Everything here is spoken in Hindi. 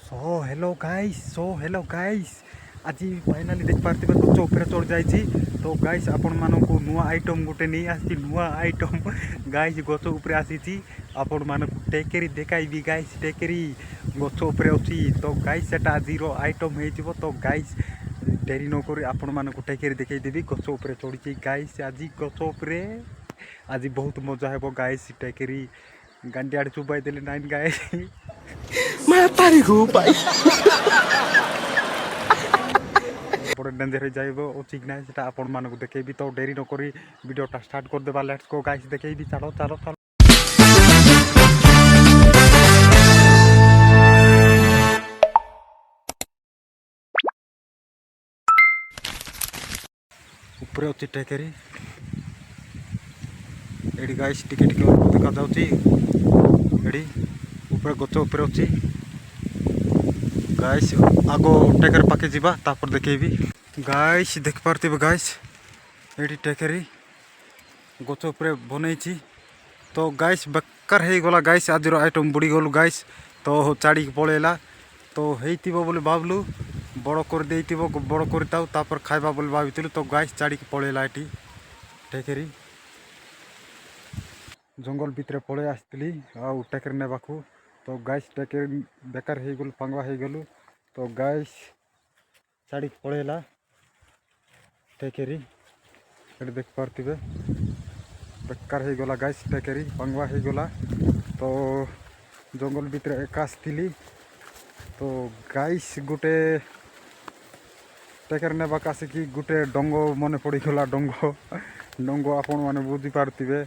हेलो गाइस आज फाइनाली देख पार्थिबे गच उपरे चढ़ जाइछि। तो गाइस आपण मानकु नुआ आइटम गोटे नहीं आछि। नुआ आइटम गाइस गच उपरे आसीछि। आपण मानकु टेकेरी देखाइबी गाइस। टेकेरी गच उपरे अछि। तो गाइस सेटा आजिरो आइटम हेजिबो। तो गाइस डेरी न करी आपण मानकु टेकेरी देखाइ देबी। गच उपरे चढ़िछि गाइस। आज गच उपरे आज बहुत मजा हेबो गाइस। टेकेरी गांडी आड़े चुबाई देले नाइन गाइस। Matariku, pai. बड़े डेंजर हो जाइबो उचित ना सेटा आपण मानकु देखेबी। तो डेरी न करी वीडियोटा स्टार्ट कर देबा। लेट्स गो गाइस देखेबी। चलो चलो चलो ऊपर अच्छी टेकेरी एडी गाइस टिके टिके देखा जाउची। एडी ऊपर गच ऊपर अच्छी गाइस। आगो टेकर पाके जीवा तापर देखेबी गाइस। देख पारथिबे गाइस एडी टेकेरी गच ऊपर बनैछि। तो गाइस बेकार हे गला गाइस। आज आइटम बुड़ी गलु गाइस। तो चाड़ी पळेला तो हेइतिबो बोले भाबलु बड़ कर देइतिबो। बड़ करताउ तापर खाइबा बोले भाबितिलु। तो गाइस चाड़ी पळेला एटी टेकेरी जंगल भितर पळे आसतिली आ टेकेर नेबाकू। तो गाइस टेकेर बेकार हे गलु पांगवा हे गलु। तो गाइस चाड़ी पळेला टेकेरी एटी देख पारथिबे बेकार हे गला गाइस। टेकेरी पांगवा हे गला। तो जंगल भितर एका आसतिली। तो गाइस गुटे टेकेर नेबाक आसिकी गुटे डंगो मने पड़ी गला। डंगो डंगो आपण माने बुझी पारथिबे।